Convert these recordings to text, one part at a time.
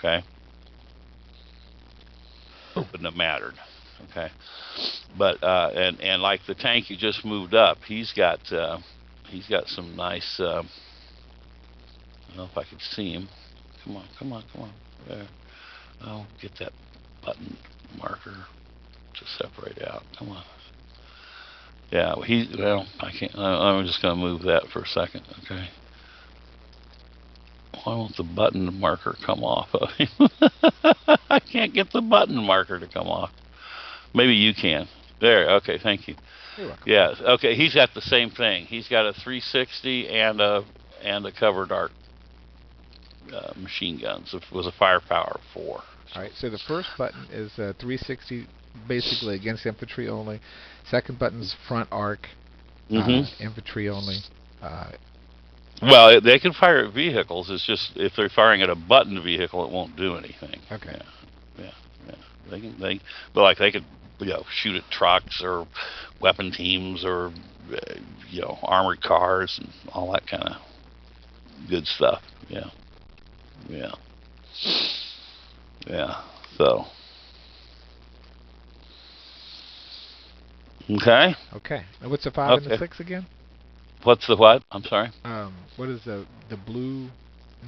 Okay, wouldn't have mattered. Okay, but and like the tank you just moved up, he's got some nice. I don't know if I could see him. Come on, come on, come on. There. I'll get that button marker to separate out. Come on. Yeah, well, I can't. I'm just going to move that for a second. Okay. Why won't the button marker come off of him? I can't get the button marker to come off. Maybe you can. There. Okay. Thank you. You're welcome. Yeah. Okay. He's got the same thing. He's got a 360 and a covered arc machine gun. So it was a firepower of 4. All right. So the first button is 360, basically against infantry only. Second button's front arc, infantry only. Well, they can fire at vehicles. It's just if they're firing at a button vehicle, it won't do anything. Okay. Yeah, yeah. But like they could, shoot at trucks or weapon teams or, armored cars and all that kind of good stuff. Yeah, yeah, yeah. So, okay. Okay. And what's the 5 and the Okay. 6 again? What's the what? I'm sorry. What is the blue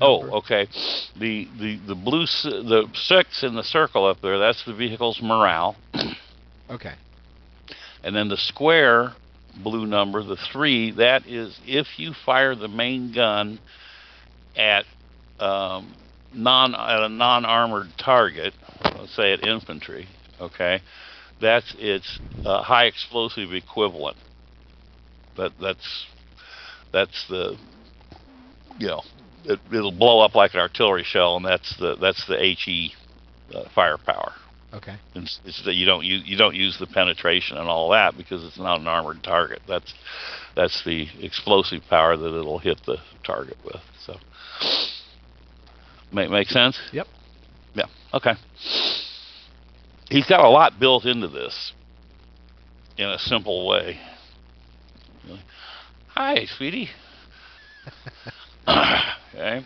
Oh, number? okay. The blue the 6 in the circle up there. That's the vehicle's morale. Okay. And then the square blue number, the 3, that is if you fire the main gun at at a non-armored target, let's say at infantry. Okay, that's its high explosive equivalent. That's the it'll blow up like an artillery shell, and that's the HE firepower. Okay. It's that you don't use the penetration and all that because it's not an armored target. That's the explosive power that it'll hit the target with. So, make sense? Yep. Yeah. Okay. He's got a lot built into this in a simple way. Hi, sweetie. Okay.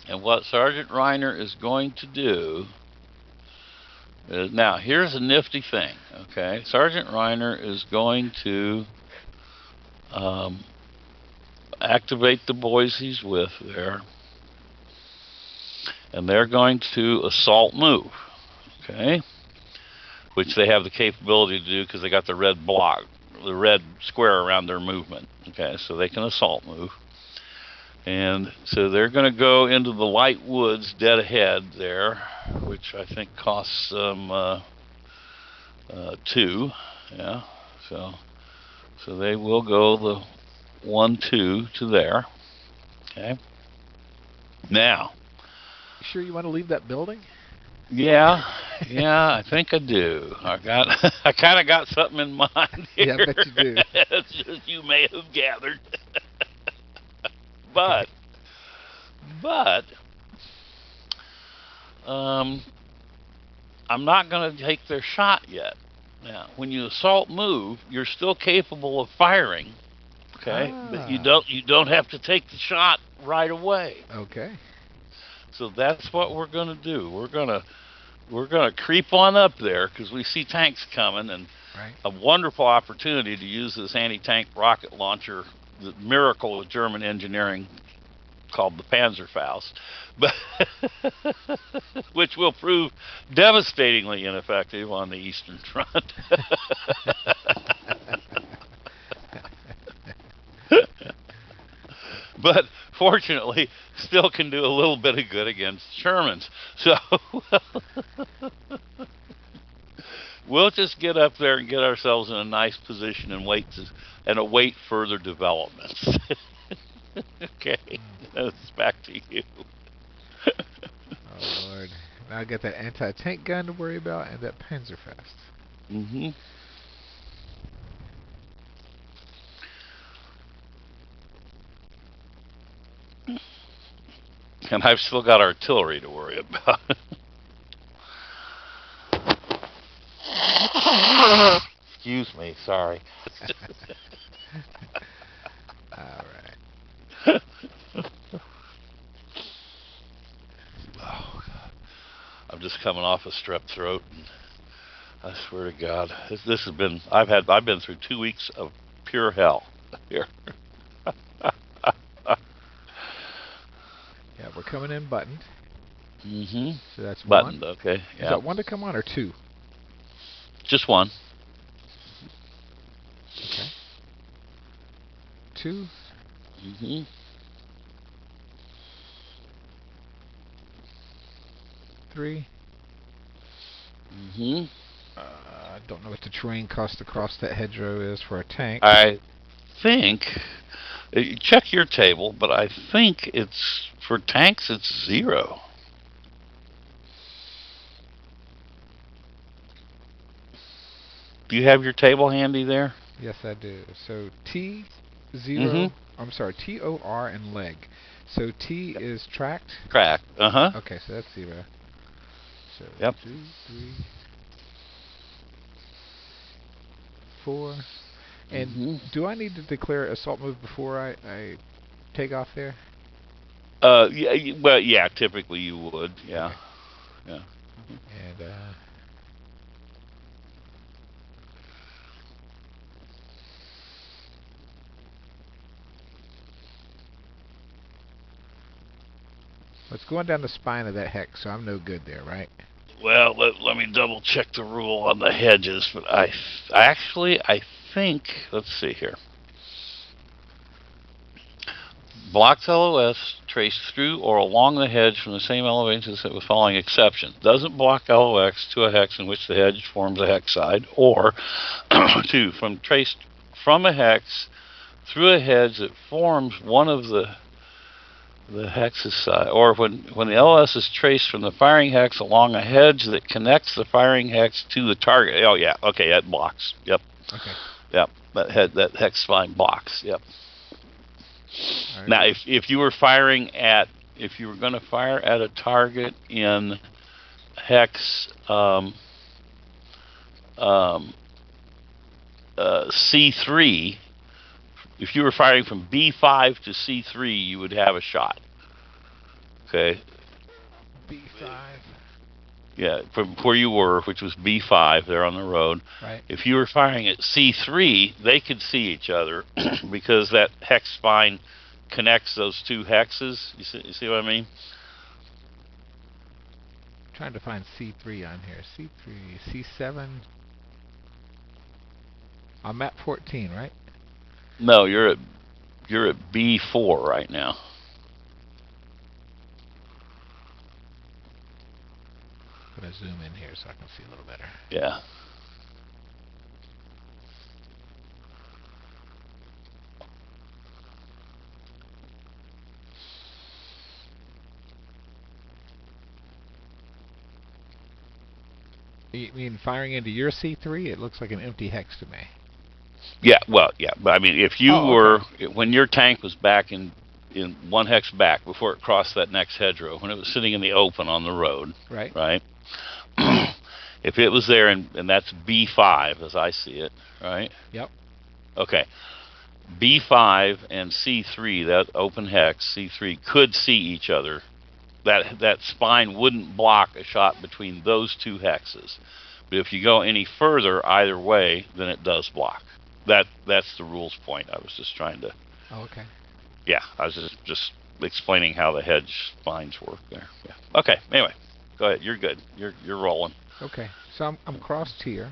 And what Sergeant Reiner is going to do is, now here's a nifty thing. Okay, Sergeant Reiner is going to activate the boys he's with there, and they're going to assault move. Okay, which they have the capability to do because they got the red block, the red square around their movement. Okay, so they can assault move. And so they're going to go into the light woods dead ahead there, which I think costs them 2. Yeah, so they will go the 1-2 to there. Okay. Now. You sure you want to leave that building? Yeah, I think I do. I kind of got something in mind here. Yeah, I bet you do. As you may have gathered. But I'm not going to take their shot yet. Now, when you assault move, you're still capable of firing. Okay, but you don't have to take the shot right away. Okay. So that's what we're going to do. We're going to creep on up there because we see tanks coming, and a wonderful opportunity to use this anti-tank rocket launcher, the miracle of German engineering called the Panzerfaust, but which will prove devastatingly ineffective on the Eastern Front. But fortunately, still can do a little bit of good against Shermans. So we'll just get up there and get ourselves in a nice position and await further developments. Okay, it's back to you. Oh Lord! Now I got that anti-tank gun to worry about and that Panzerfaust. Mm-hmm. And I've still got artillery to worry about. Excuse me, sorry. All right. I'm just coming off a strep throat, and I swear to God, this has been. I've been through 2 weeks of pure hell here. Yeah, we're coming in buttoned. So that's Buttoned. one. Okay. Is Yeah. that one to come on or two? Just one. Okay. Two. Three. I don't know what the terrain cost across that hedgerow is for a tank. I think. Check your table, but I think it's for tanks. It's 0. Do you have your table handy there? Yes, I do. So T0. Mm-hmm. I'm sorry, TOR and leg. So T is tracked. Track. Okay, so that's 0. So Yep. 2, 3, 4. And do I need to declare assault move before I take off there? Yeah. Well, yeah. Typically, you would. Yeah. Okay. Yeah. And it's going down the spine of that hex, so I'm no good there, right? Well, let me double check the rule on the hedges, but I think, let's see here. Blocks LOS traced through or along the hedge from the same elevation as with following exception. Doesn't block LOX to a hex in which the hedge forms a hex side, or 2, traced from a hex through a hedge that forms one of the hex's side, or when the LS is traced from the firing hex along a hedge that connects the firing hex to the target. Oh yeah, okay, that blocks. Yep. Okay. Yep. That hex spine blocks. Yep. Right. Now, if you were going to fire at a target in hex C3, if you were firing from B5 to C3, you would have a shot. Okay. B5. Yeah, from where you were, which was B5, there on the road. Right. If you were firing at C3, they could see each other because that hex spine connects those two hexes. You see what I mean? I'm trying to find C3 on here. C3, C7. I'm at 14, right? No, you're at B4 right now. I'm gonna zoom in here so I can see a little better. Yeah. You mean firing into your C3? It looks like an empty hex to me. Yeah, well, yeah, but I mean, if you were, okay. when your tank was back in one hex back before it crossed that next hedgerow, when it was sitting in the open on the road, right? If it was there, and that's B5 as I see it, right? Yep. Okay. B5 and C3, that open hex, C3, could see each other. That spine wouldn't block a shot between those two hexes. But if you go any further either way, then it does block. That's the rules point. I was just trying to. Oh, okay. Yeah, I was just explaining how the hedge spines work there. Yeah. Okay. Anyway, go ahead. You're good. You're rolling. Okay. So I'm crossed here,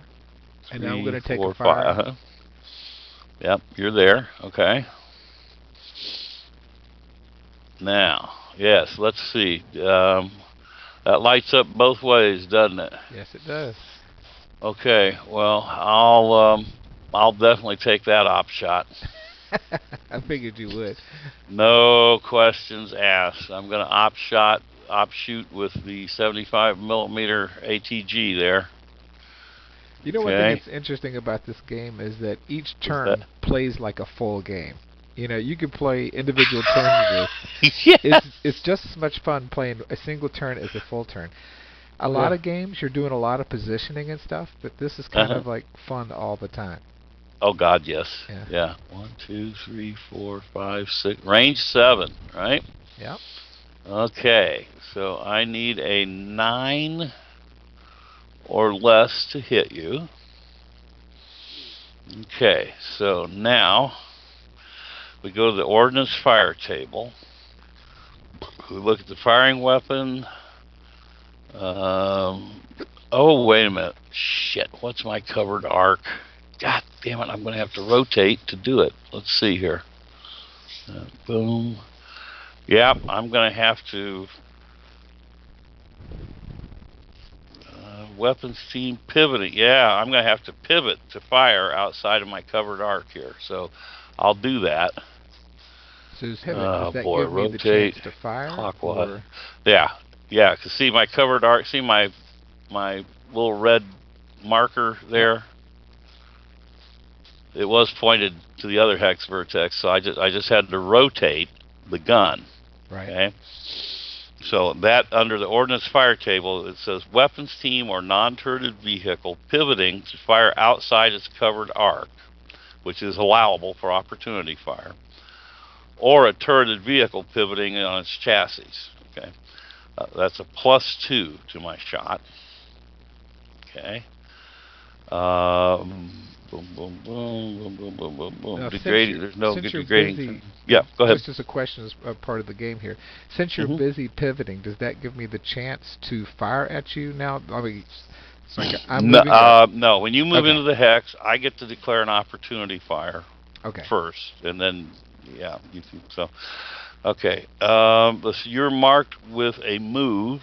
and 3, now I'm going to take 4, a fire. 5. Yep, you're there. Okay. Now, yes, let's see. That lights up both ways, doesn't it? Yes, it does. Okay. Well, I'll definitely take that op shot. I figured you would. No questions asked. I'm going to op shoot with the 75 millimeter ATG there. You know, one thing that's interesting about this game is that each turn plays like a full game. You know, you can play individual turns of this. Yeah. It's just as much fun playing a single turn as a full turn. A lot of games, you're doing a lot of positioning and stuff, but this is kind of like fun all the time. Oh God, yes. Yeah. 1, 2, 3, 4, 5, 6. Range 7, right? Yep. Okay. So I need a 9 or less to hit you. Okay, so now we go to the ordnance fire table. We look at the firing weapon. Oh, wait a minute. Shit, what's my covered arc? God damn it, I'm going to have to rotate to do it. Let's see here. Boom. Yep, I'm going to have to weapons team pivoting. Yeah, I'm going to have to pivot to fire outside of my covered arc here. So I'll do that. So does that boy, give me the rotate chance to fire? clockwise. Or? Yeah, yeah. Cause see my covered arc. See my little red marker there. Yep. It was pointed to the other hex vertex, so I just had to rotate the gun. Right. Okay. So that under the ordnance fire table, it says weapons team or non-turreted vehicle pivoting to fire outside its covered arc, which is allowable for opportunity fire, or a turreted vehicle pivoting on its chassis. Okay, that's a +2 to my shot. Okay. Boom, boom, boom, boom, boom, boom, boom, boom. Now, Degrading. There's no good degrading. Busy, yeah, go ahead. Just as a question, as part of the game here, since you're busy pivoting, does that give me the chance to fire at you now? I mean, it's like I'm moving. No. When you move into the hex, I get to declare an opportunity fire. First, and then yeah, you can. So, okay. You're marked with a move,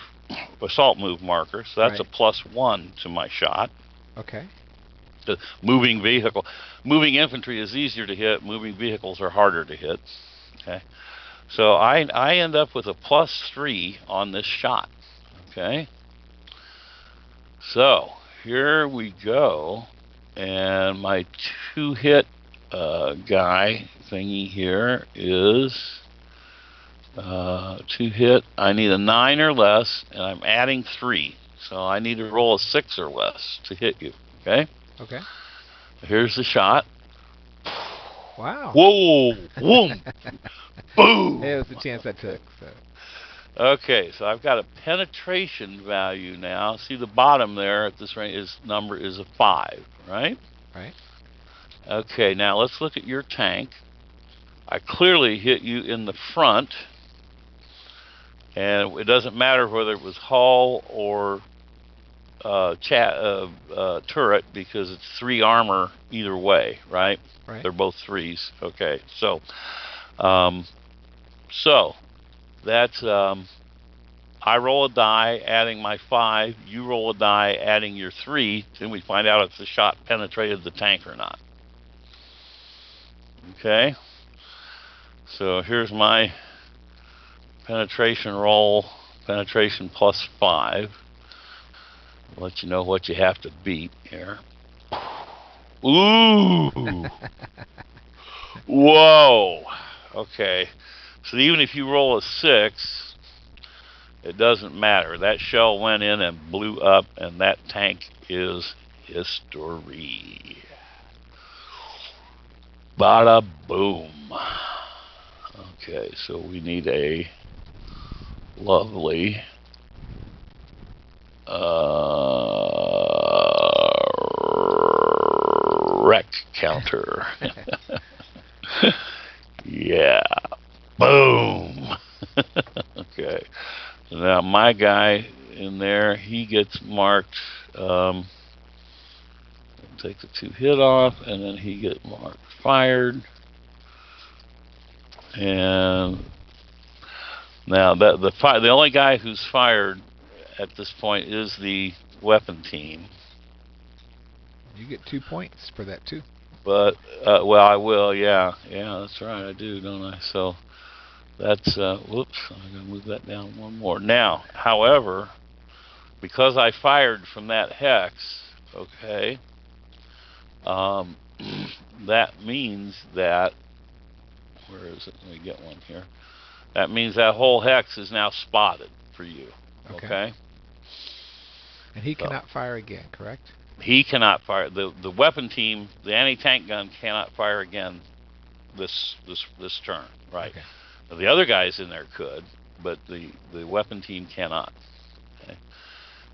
assault move marker. So that's a +1 to my shot. Okay. The moving vehicle, moving infantry is easier to hit. Moving vehicles are harder to hit. Okay, so I end up with a +3 on this shot. Okay, so here we go, and my 2-hit guy thingy here is 2-hit. I need a 9 or less, and I'm adding 3, so I need to roll a 6 or less to hit you. Okay. Okay. Here's the shot. Wow. Whoa! Boom! Boom! That was the chance I took. So. Okay, so I've got a penetration value now. See the bottom there at this range number is a 5, right? Right. Okay, now let's look at your tank. I clearly hit you in the front, and it doesn't matter whether it was hull or turret, because it's 3 armor either way, right? Right. They're both 3s. Okay, so that's I roll a die adding my 5, you roll a die adding your 3, then we find out if the shot penetrated the tank or not. Okay, so here's my penetration roll, penetration +5. Let you know what you have to beat here. Ooh! Whoa! Okay, so even if you roll a 6, it doesn't matter. That shell went in and blew up, and that tank is history. Bada boom. Okay, so we need a lovely wreck counter. Yeah. Boom. Okay. So now my guy in there, he gets marked. Take the 2-hit off, and then he gets marked fired. And now the only guy who's fired at this point is the weapon team. You get 2 points for that too. But well, I will. Yeah, that's right. I do, don't I? So that's whoops. I'm gonna move that down one more. Now, however, because I fired from that hex, okay, that means that, where is it? Let me get one here. That means that whole hex is now spotted for you. Okay. And he cannot fire again, correct? He cannot fire. The weapon team, the anti-tank gun, cannot fire again this turn. Right. Okay. The other guys in there could, but the weapon team cannot. Okay.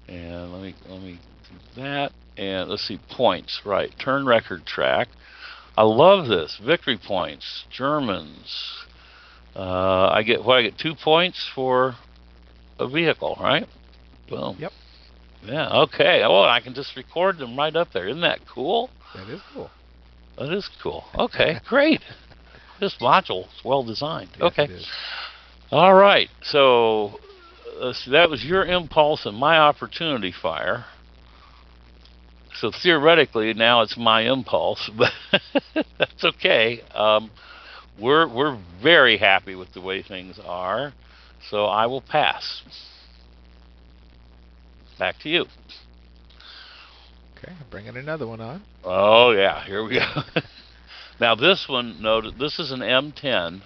And let me do that. And let's see, points. Right, turn record track. I love this. Victory points. Germans. I get what? I get 2 points for a vehicle, right? Boom. Yep. Yeah. Okay. Oh, I can just record them right up there. Isn't that cool? That is cool. That is cool. Okay. Great. This module is well designed. Yes, Okay. it is. All right. So that was your impulse and my opportunity fire. So theoretically, now it's my impulse, but that's okay. We're very happy with the way things are, so I will pass. Back to you. Okay, bringing another one on. Oh yeah, here we go. Now this one, notice this is an M10,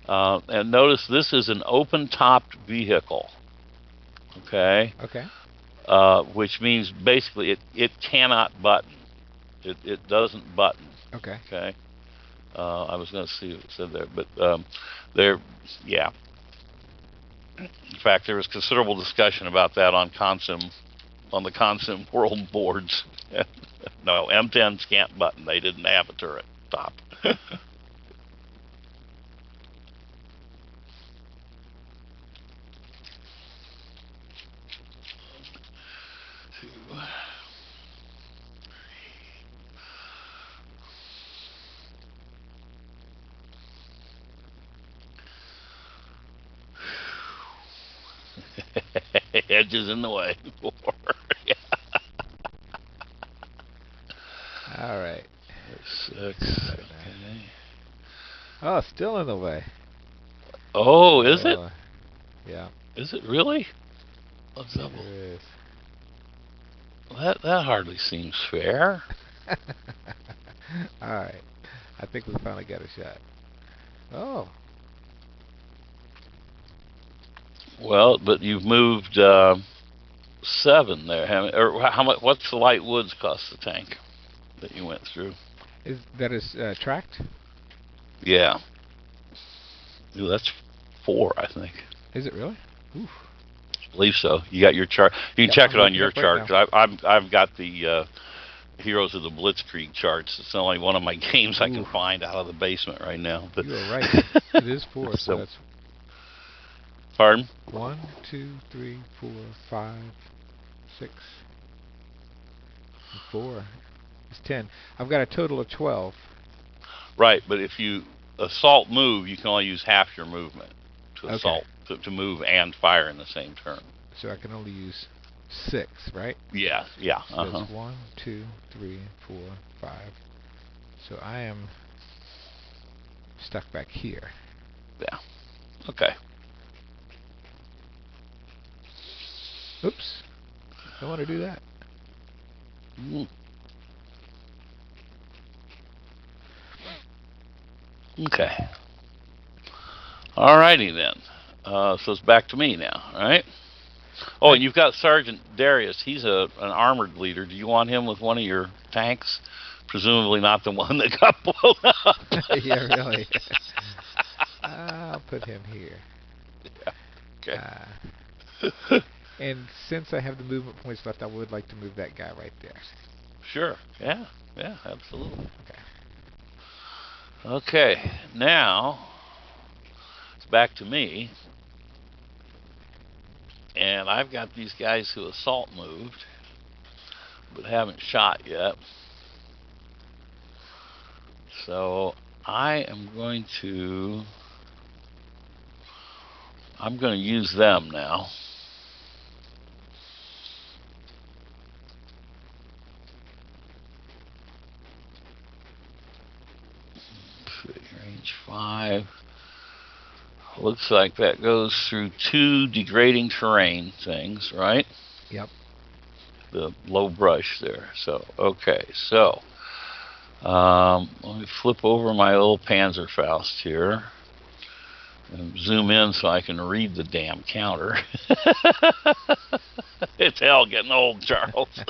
and notice this is an open-topped vehicle. Okay. Okay. Which means basically it cannot button. It doesn't button. Okay. Okay. I was going to see what it said there, but there, yeah. In fact, there was considerable discussion about that on the Consim World boards. No, M10s can't button. They didn't have a turret top. Edges in the way. Yeah. All right. 6. Okay. Oh, still in the way. Oh, is it? Yeah. Is it really? A double. Sure is. That hardly seems fair. All right. I think we finally got a shot. Oh. Well, but you've moved 7 there. Or how much? What's the light woods cost the tank that you went through? Is tracked? Yeah. Ooh, that's 4, I think. Is it really? Oof. I believe so. You got your chart. You can check it on your chart. Right, I've got the Heroes of the Blitzkrieg charts. It's the only one of my games I can find out of the basement right now. But you are right. It is 4. So that's. Pardon? 1, 2, 3, 4, 5, 6, 4. It's 10. I've got a total of 12. Right, but if you assault move, you can only use half your movement to assault, to move and fire in the same turn. So I can only use 6, right? Yeah. So it's 1, 2, 3, 4, 5. So I am stuck back here. Yeah. Okay. Oops. Don't want to do that. Okay. Alrighty then. So it's back to me now, right? Oh, and you've got Sergeant Darius. He's an armored leader. Do you want him with one of your tanks? Presumably not the one that got blown up. Yeah, really. I'll put him here. Yeah. Okay. And since I have the movement points left, I would like to move that guy right there. Sure. Yeah, absolutely. Okay. Okay, now it's back to me. And I've got these guys who assault moved, but haven't shot yet. So I'm going to use them now. Range 5. Looks like that goes through 2 degrading terrain things, right? Yep. The low brush there. So, okay. So, let me flip over my little Panzerfaust here and zoom in so I can read the damn counter. It's hell getting old, Charles.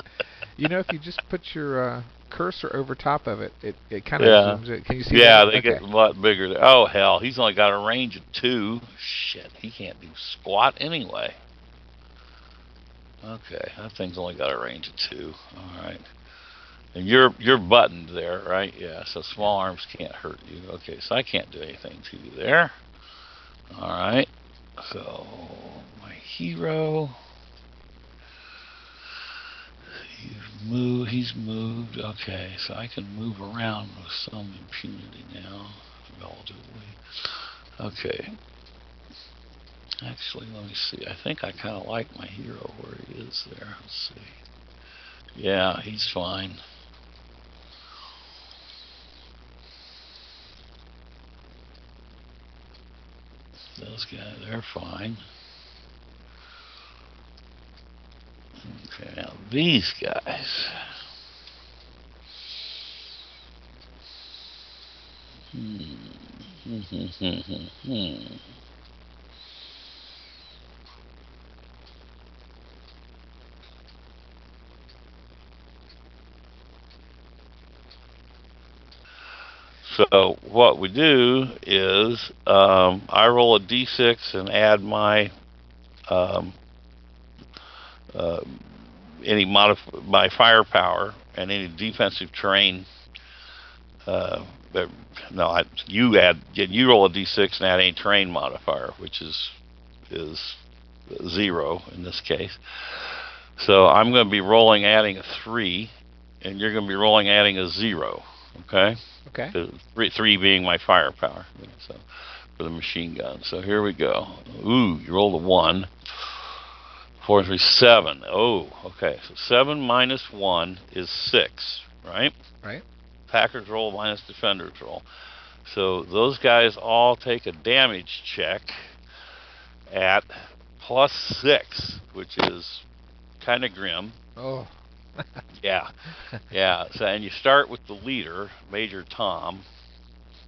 You know, if you just put your cursor over top of it, it kind of zooms it. Can you see that? Yeah, they get a lot bigger there. Oh, hell, he's only got a range of 2. Shit, he can't do squat anyway. Okay, that thing's only got a range of 2. All right. And you're buttoned there, right? Yeah, so Yeah. small arms can't hurt you. Okay, so I can't do anything to you there. All right. So my hero, he's moved. Okay, so I can move around with some impunity now, relatively. Okay. Actually, let me see. I think I kind of like my hero where he is there. Let's see. Yeah, he's fine. Those guys, they're fine. Okay, now these guys. So what we do is I roll a d6 and add my um, uh, my firepower and any defensive terrain. Uh, no, you roll a d6 and add any terrain modifier, which is 0 in this case. So I'm going to be rolling adding a 3, and you're going to be rolling adding a 0. Okay. Okay. Three being my firepower. So for the machine gun. So here we go. Ooh, you rolled a 1. 4, 3, 7. Oh, okay. So 7 minus 1 is 6, right? Right. Packers roll minus defenders roll. So those guys all take a damage check at plus 6, which is kind of grim. Oh. Yeah. Yeah. So, and you start with the leader, Major Tom.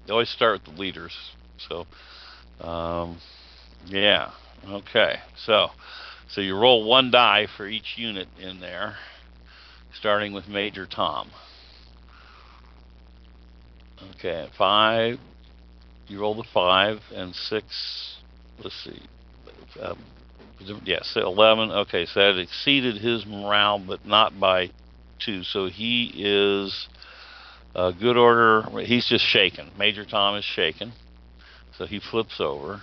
You always start with the leaders. So, yeah. Okay. So you roll 1 die for each unit in there, starting with Major Tom. Okay. 5. You roll the 5 and 6. Let's see. Yes, 11. Okay, so that exceeded his morale, but not by 2. So he is good order. He's just shaken. Major Tom is shaken. So he flips over.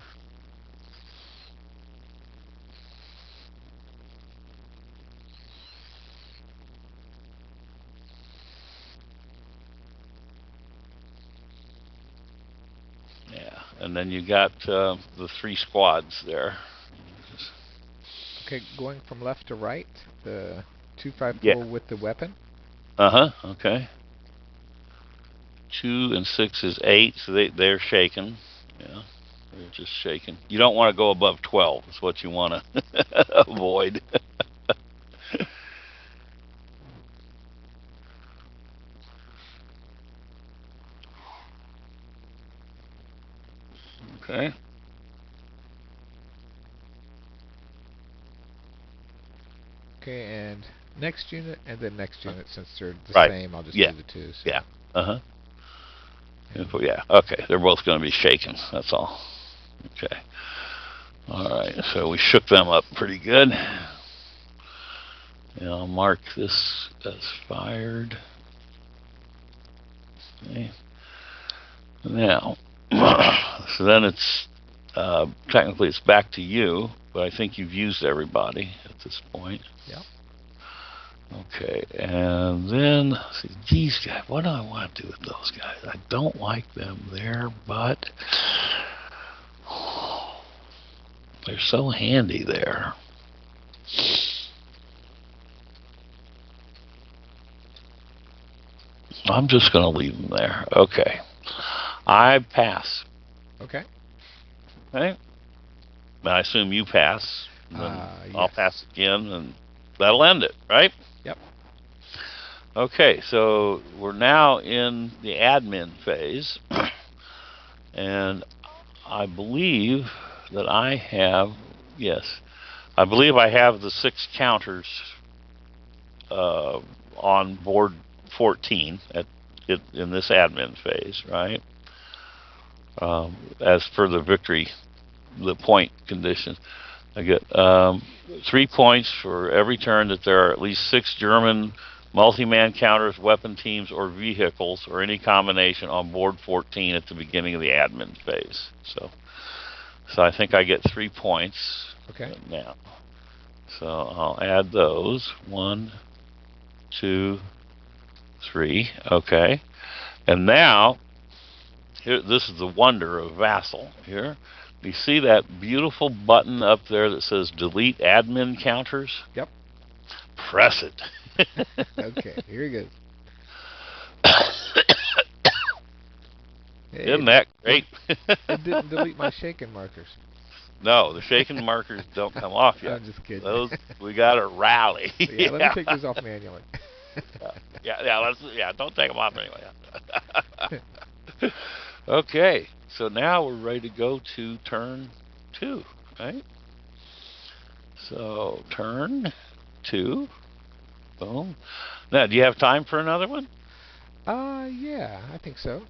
Yeah, and then you got the 3 squads there. Okay, going from left to right, the 254 Yeah. with the weapon. Okay. 2 and 6 is 8, so they're shaken. Yeah, they're just shaken. You don't want to go above 12. Is what you want to avoid. Okay. Okay, and next unit, and then next unit. Since they're the Right. same, I'll just Yeah. do the 2. So. Yeah. Yeah. Okay. They're both going to be shaken. That's all. Okay. All right. So we shook them up pretty good. And I'll mark this as fired. Okay. Now, so then it's technically it's back to you, but I think you've used everybody at this point. Yeah. Okay, and then see these guys. What do I want to do with those guys? I don't like them there, but they're so handy there. I'm just going to leave them there. Okay, I pass. Okay. Okay. I assume you pass. And then Yes. I'll pass again, and that'll end it, right? Yep. Okay, so we're now in the admin phase, and I believe that I have, yes, I believe I have the 6 counters on board 14 in this admin phase, right? As per the victory, the point conditions. I get 3 points for every turn that there are at least 6 German multi-man counters, weapon teams, or vehicles, or any combination on board 14 at the beginning of the admin phase. So I think I get 3 points. Okay. Now, so I'll add those. 1, 2, 3. Okay. And now, here, this is the wonder of Vassal. Here, you see that beautiful button up there that says Delete Admin Counters? Yep. Press it. Okay, here he goes. Isn't that great? It didn't delete my shaken markers. No, the shaken markers don't come off yet. I'm just kidding. Those we got to rally. Yeah, let me take these off manually. Don't take them off anyway. Okay, so now we're ready to go to turn 2, right? So turn 2, boom. Now, do you have time for another one? Yeah, I think so.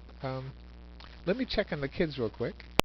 Let me check on the kids real quick.